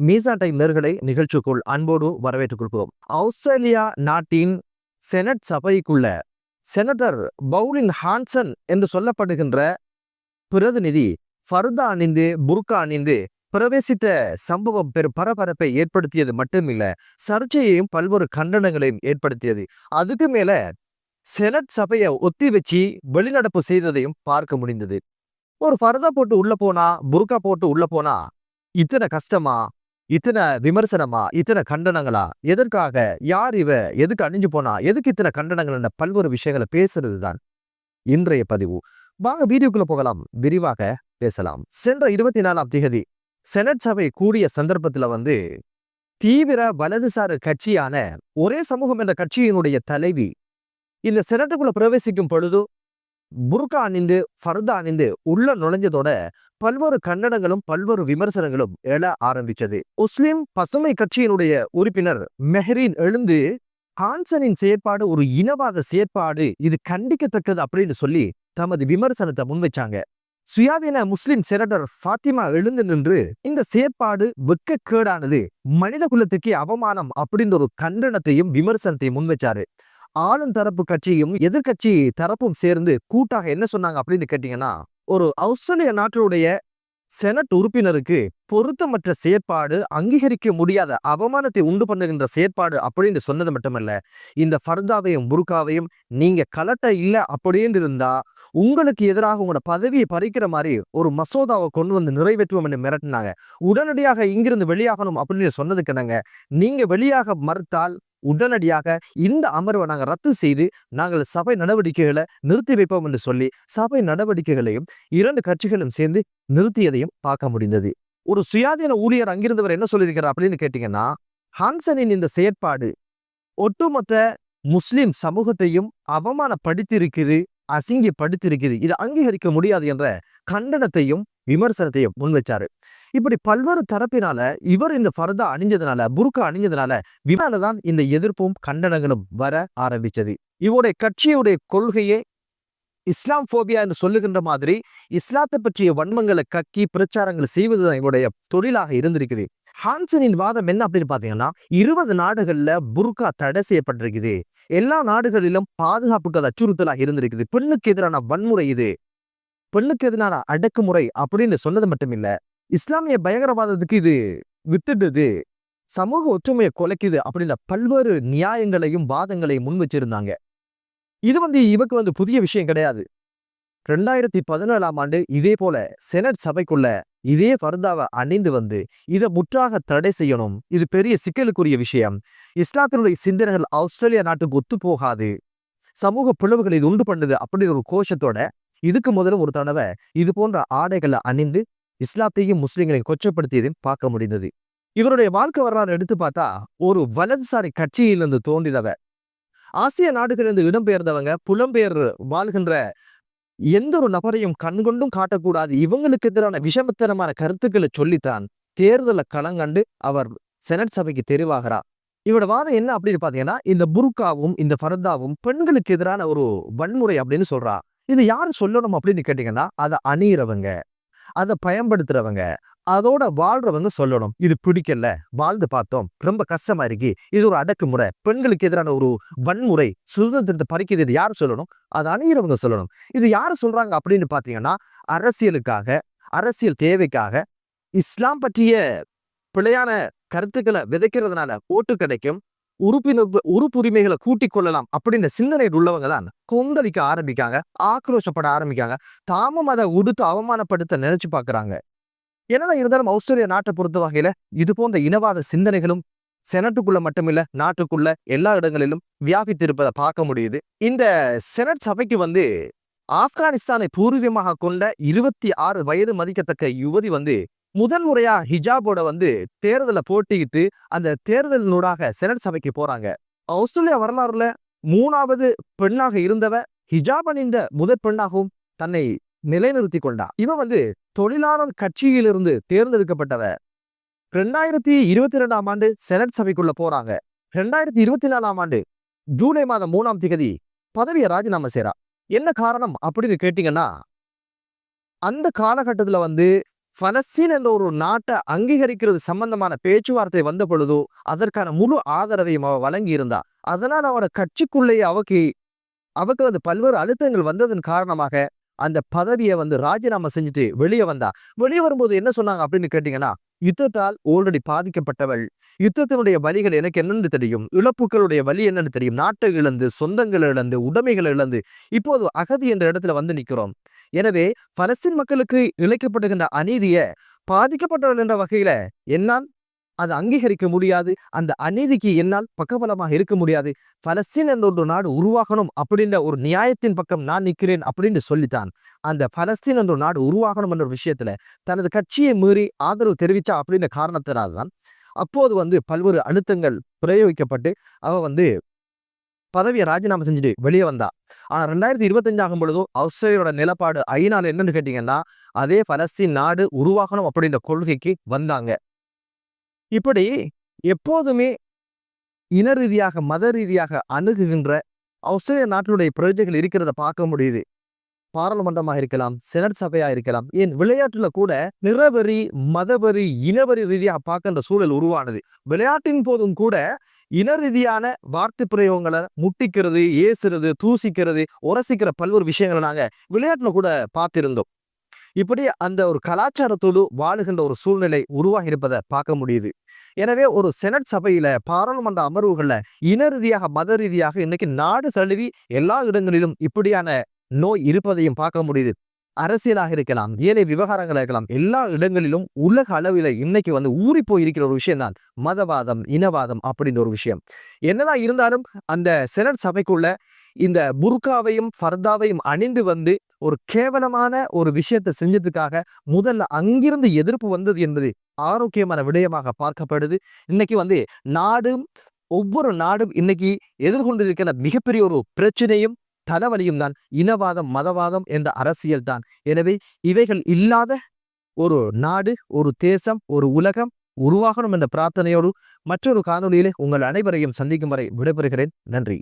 மீசா time நேர்களை நிகழ்ச்சிக்குள் அன்போடு வரவேற்றுக் கொள்கிறோம். ஆஸ்திரேலியா நாட்டின் செனட் சபைக்குள்ள செனட்டர் பவுலின் ஹான்சன் என்று சொல்லப்படுகின்ற பிரதிநிதி ஃபர்தா அணிந்து புர்கா அணிந்து பிரவேசித்த சம்பவம் பெரும் பரபரப்பை ஏற்படுத்தியது மட்டுமில்ல, சர்ச்சையையும் பல்வேறு கண்டனங்களையும் ஏற்படுத்தியது. அதுக்கு மேல செனட் சபையை ஒத்தி வச்சு வெளிநடப்பு செய்ததையும் பார்க்க முடிந்தது. ஒரு ஃபர்தா போட்டு உள்ள போனா, புர்கா போட்டு உள்ள போனா இத்தனை கஷ்டமா, இத்தனை விமர்சனமா, இத்தனை கண்டனங்களா, எதற்காக, யார் இவ, எதுக்கு அணிஞ்சு போனா, எதுக்கு இத்தனை கண்டனங்கள், பல்வேறு விஷயங்களை பேசுறது தான் இன்றைய பதிவு. வாங்க வீடியோக்குள்ள போகலாம், விரிவாக பேசலாம். சென்ற 24ஆம் தேதி செனட் சபை கூடிய சந்தர்ப்பத்துல தீவிர வலதுசாரி கட்சியான ஒரே சமூகம் என்ற கட்சியினுடைய தலைவி இந்த செனட்டுக்குள்ள பிரவேசிக்கும் பொழுது புர்கா அணிந்து ஃபர்தா அணிந்து உள்ள நுழைஞ்சதோட பல்வேறு கண்டனங்களும் பல்வேறு விமர்சனங்களும் எழ ஆரம்பிச்சது. முஸ்லிம் பசுமை கட்சியினுடைய உறுப்பினர் மெஹ்ரீன் எழுந்து ஹான்சனின் செயற்பாடு ஒரு இனவாத செயற்பாடு, இது கண்டிக்கத்தக்கது அப்படின்னு சொல்லி தமது விமர்சனத்தை முன்வைச்சாங்க. சுயாதீன முஸ்லிம் செனட்டர் ஃபாத்திமா எழுந்து நின்று இந்த செயற்பாடு வெட்கக்கேடானது, மனித குலத்துக்கு அவமானம் அப்படின்ற ஒரு கண்டனத்தையும் விமர்சனத்தையும் முன்வைச்சாரு. ஆளும் தரப்பு கட்சியும் எதிர்கட்சி தரப்பும் சேர்ந்து கூட்டாக என்ன சொன்னாங்க அப்படின்னு கேட்டீங்கன்னா, ஒரு ஆஸ்திரேலிய நாட்டினுடைய செனட் உறுப்பினருக்கு பொருத்தமற்ற செயற்பாடு, அங்கீகரிக்க முடியாத அவமானத்தை உண்டு பண்ணுகின்ற செயற்பாடு அப்படின்னு சொன்னது மட்டுமல்ல, இந்த ஃபர்தாவையும் புர்காவையும் நீங்க கலட்ட இல்லை அப்படின்னு இருந்தா உங்களுக்கு எதிராக உங்களோட பதவியை பறிக்கிற மாதிரி ஒரு மசோதாவை கொண்டு வந்து நிறைவேற்றுவோம் என்று மிரட்டினாங்க. உடனடியாக இங்கிருந்து வெளியாகணும் அப்படின்னு சொன்னதுக்கு என்னங்க, நீங்க வெளியாக மறுத்தால் உடனடியாக இந்த அமர்வை நாங்கள் ரத்து செய்து நாங்கள் சபை நடவடிக்கைகளை நிறுத்தி வைப்போம் என்று சொல்லி சபை நடவடிக்கைகளையும் இரண்டு கட்சிகளும் சேர்ந்து நிறுத்தியதையும் பார்க்க முடிந்தது. ஒரு சுயாதீன ஊழியர் அங்கிருந்தவர் என்ன சொல்லியிருக்கிறார் அப்படின்னு கேட்டீங்கன்னா, ஹான்சனின் இந்த செயற்பாடு ஒட்டுமொத்த முஸ்லிம் சமூகத்தையும் அவமானப்படுத்தியிருக்குது, அசிங்கப்படுத்தியிருக்குது, இது அங்கீகரிக்க முடியாது என்ற கண்டனத்தையும் விமர்சனத்தையும் முன்வச்சாரு. இப்படி பல்வேறு தரப்பினால இவர் இந்த ஃபர்தா அணிஞ்சதுனால, புர்கா அணிஞ்சதுனால விமானதான் இந்த எதிர்ப்பும் கண்டனங்களும் வர ஆரம்பிச்சது. இவருடைய கட்சியுடைய கொள்கையே இஸ்லாம் போபியா என்று சொல்லுகின்ற மாதிரி இஸ்லாத்தை பற்றிய வன்மங்களை கக்கி பிரச்சாரங்கள் செய்வதுதான் இவருடைய தொழிலாக இருந்திருக்குது. ஹான்சனின் வாதம் என்ன அப்படின்னு பாத்தீங்கன்னா, 20 நாடுகள்ல புர்கா தடை செய்யப்பட்டிருக்குது, எல்லா நாடுகளிலும் பாதுகாப்புக்கு அது அச்சுறுத்தலாக இருந்திருக்குது, பெண்ணுக்கு எதிரான வன்முறை இது, பெண்ணுக்கு எதிரான அடக்குமுறை அப்படின்னு சொன்னது மட்டும் இல்ல, இஸ்லாமிய பயங்கரவாதத்துக்கு இது வித்துடுது, சமூக ஒற்றுமையை குலைக்குது அப்படின்ற பல்வேறு நியாயங்களையும் வாதங்களையும் முன் வச்சிருந்தாங்க. இது இவக்கு புதிய விஷயம் கிடையாது. 2017ஆம் ஆண்டு இதே போல செனட் சபைக்குள்ள இதே ஃபர்தாவை அணிந்து இதை முற்றாக தடை செய்யணும், இது பெரிய சிக்கலுக்குரிய விஷயம், இஸ்லாத்தினுடைய சிந்தனைகள் ஆஸ்திரேலியா நாட்டுக்கு ஒத்து போகாது, சமூக பிளவுகள் இது உண்டு பண்ணுது அப்படிங்கிற ஒரு கோஷத்தோட இதுக்கு முதல்ல ஒரு தடவை இது போன்ற ஆடைகளை அணிந்து இஸ்லாத்தையும் முஸ்லிம்களையும் கொச்சப்படுத்தியதையும் பார்க்க முடிந்தது. இவருடைய வாழ்க்கை வரலாறு எடுத்து பார்த்தா ஒரு வலதுசாரி கட்சியிலிருந்து தோன்றினவர், ஆசிய நாடுகளிலிருந்து இடம்பெயர்ந்தவங்க, புலம்பெயர் வாழ்கின்ற எந்த ஒரு நபரையும் கண்கொண்டும் காட்டக்கூடாது, இவங்களுக்கு எதிரான விஷமத்தனமான கருத்துக்களை சொல்லித்தான் தேர்தலை களங்கண்டு அவர் செனட் சபைக்கு தெரிவாகிறார். இவரோட வாதம் என்ன அப்படின்னு பாத்தீங்கன்னா, இந்த புர்காவும் இந்த ஃபர்தாவும் பெண்களுக்கு எதிரான ஒரு வன்முறை அப்படின்னு சொல்றா. இது யாரு சொல்லணும் அப்படின்னு கேட்டீங்கன்னா, அதை அணியிறவங்க, அதை பயன்படுத்துறவங்க, அதோட வாழ்றவங்க சொல்லணும். இது பிடிக்கல, வாழ்ந்து பார்த்தோம், ரொம்ப கஷ்டமா இருக்கு, இது ஒரு அடக்குமுறை, பெண்களுக்கு எதிரான ஒரு வன்முறை, சுதந்திரத்தை பறிக்கிறது, இது யாரு சொல்லணும்? அதை அணியிறவங்க சொல்லணும். இது யாரு சொல்றாங்க அப்படின்னு பாத்தீங்கன்னா, அரசியலுக்காக, அரசியல் தேவைக்காக, இஸ்லாம் பற்றிய பிழையான கருத்துக்களை விதைக்கிறதுனால ஓட்டு கிடைக்கும், உறுப்புரிமைகளை கூட்டிக் கொள்ளலாம் அப்படின்ற சிந்தனையில் உள்ளவங்க தான் கொந்தளிக்க ஆரம்பிக்காங்க, ஆக்ரோஷப்பட ஆரம்பிக்காங்க, தாமும் அதை உடுத்து அவமானப்படுத்த நினைச்சு பார்க்கறாங்க. என்னதான் இருந்தாலும் ஆஸ்திரேலியா நாட்டை பொறுத்த வகையில இது போன்ற இனவாத சிந்தனைகளும் செனட்டுக்குள்ள மட்டுமில்ல, நாட்டுக்குள்ள எல்லா இடங்களிலும் வியாபித்திருப்பதை பார்க்க முடியுது. இந்த செனட் சபைக்கு ஆப்கானிஸ்தானை பூர்வீகமாக கொண்ட 26 வயது மதிக்கத்தக்க யுவதி முதல் முறையா ஹிஜாபோட தேர்தலை போட்டியிட்டு அந்த தேர்தலினூடாக செனட் சபைக்கு போறாங்க. ஆஸ்திரேலியா வரலாறுல 3வது பெண்ணாக இருந்தவ, ஹிஜாப் அணிந்த முதற் பெண்ணாகவும் தன்னை நிலைநிறுத்தி கொண்டா. இவன் தொழிலாளர் கட்சியிலிருந்து தேர்ந்தெடுக்கப்பட்டவ. 2022ஆம் ஆண்டு செனட் சபைக்குள்ள போறாங்க. 2024ஆம் ஆண்டு ஜூலை மாதம் 3ஆம் தேதி பதவியை ராஜினாமா செய்றா. என்ன காரணம் அப்படின்னு கேட்டீங்கன்னா, அந்த காலகட்டத்துல பலஸ்தீன் என்ற ஒரு நாட்டை அங்கீகரிக்கிறது சம்பந்தமான பேச்சுவார்த்தை வந்த பொழுதோ அதற்கான முழு ஆதரவையும் அவ வழங்கி இருந்தா. அதனால் அவரோட கட்சிக்குள்ளேயே அவக்கு பல்வேறு அழுத்தங்கள் வந்ததன் காரணமாக அந்த பதவியை ராஜினாமா செஞ்சுட்டு வெளியே வந்தா. வெளியே வரும்போது என்ன சொன்னாங்க அப்படின்னு கேட்டீங்கன்னா, யுத்தத்தால் ஆல்ரெடி பாதிக்கப்பட்டவள், யுத்தத்தினுடைய வலிகள் எனக்கு என்னன்னு தெரியும், இழப்புகளுடைய வலி என்னன்னு தெரியும், நாட்டை இழந்து, சொந்தங்கள் இழந்து, உடைமைகளை இழந்து இப்போது அகதி என்ற இடத்துல நிற்கிறோம். எனவே பலஸ்தீன் மக்களுக்கு இழைக்கப்படுகின்ற அநீதியை பாதிக்கப்பட்டவர்கள் என்ற வகையில என்னால் அதை அங்கீகரிக்க முடியாது. அந்த அநீதிக்கு என்னால் பக்கபலமாக இருக்க முடியாது. பலஸ்தீன் என்ற ஒரு நாடு உருவாகணும் அப்படின்ற ஒரு நியாயத்தின் பக்கம் நான் நிற்கிறேன் அப்படின்னு சொல்லித்தான் அந்த பலஸ்தீன் என்ற ஒரு நாடு உருவாகணும் என்ற ஒரு விஷயத்துல தனது கட்சியை மீறி ஆதரவு தெரிவிச்சா அப்படின்ற காரணத்தினால்தான் அப்போது பல்வேறு அழுத்தங்கள் பிரயோகிக்கப்பட்டு அவ பதவியை ராஜினாமா செஞ்சுட்டு வெளியே வந்தா. ஆனா 2025 ஆகும் பொழுதும் ஆஸ்திரேலியாவோட நிலப்பாடு ஐநால என்னன்னு கேட்டீங்கன்னா, அதே பலஸ்தீன் நாடு உருவாகணும் அப்படின்ற கொள்கைக்கு வந்தாங்க. இப்படி எப்போதுமே இன ரீதியாக மத ரீதியாக அணுகுகின்ற ஆஸ்திரேலிய நாட்டினுடைய பிரஜைகள் இருக்கிறத பார்க்க முடியுது. பாராளுமன்றமாக இருக்கலாம், செனட் சபையா இருக்கலாம், ஏன் விளையாட்டுல கூட நிறவெறி மதவெறி இனவெறி ரீதியாக பார்க்கின்ற சூழல் உருவானது. விளையாட்டின் போதும் கூட இன ரீதியான வார்த்தை பிரயோகங்களை முட்டிக்கிறது, ஏசுறது, தூசிக்கிறது, உரசிக்கிற பல்வேறு விஷயங்களை நாங்க விளையாட்டுல கூட பார்த்திருந்தோம். இப்படி அந்த ஒரு கலாச்சாரத்தோடு வாழுகின்ற ஒரு சூழ்நிலை உருவாகி இருப்பதை பார்க்க முடியுது. எனவே ஒரு செனட் சபையில பாராளுமன்ற அமர்வுகள்ல இன ரீதியாக மத ரீதியாக இன்னைக்கு நாடு தழுவி எல்லா இடங்களிலும் இப்படியான நோய் இருப்பதையும் பார்க்க முடியுது. அரசியலாக இருக்கலாம், ஏழை விவகாரங்களாக இருக்கலாம், எல்லா இடங்களிலும் உலக அளவில் இன்னைக்கு ஊறி போய் இருக்கிற ஒரு விஷயம் தான் மதவாதம், இனவாதம் அப்படின்ற ஒரு விஷயம். என்னதான் இருந்தாலும் அந்த செனட் சபைக்குள்ள இந்த புர்காவையும் ஃபர்தாவையும் அணிந்து ஒரு கேவலமான ஒரு விஷயத்தை செஞ்சதுக்காக முதல்ல அங்கிருந்து எதிர்ப்பு வந்தது என்பது ஆரோக்கியமான விடயமாக பார்க்கப்படுது. இன்னைக்கு நாடும் ஒவ்வொரு நாடும் இன்னைக்கு எதிர்கொண்டிருக்கிற மிகப்பெரிய ஒரு பிரச்சனையும் தலைவலியும் தான் இனவாதம், மதவாதம் என்ற அரசியல் தான். எனவே இவைகள் இல்லாத ஒரு நாடு, ஒரு தேசம், ஒரு உலகம் உருவாகணும் என்ற பிரார்த்தனையோடு மற்றொரு காணொலியிலே உங்கள் அனைவரையும் சந்திக்கும் வரை விடைபெறுகிறேன். நன்றி.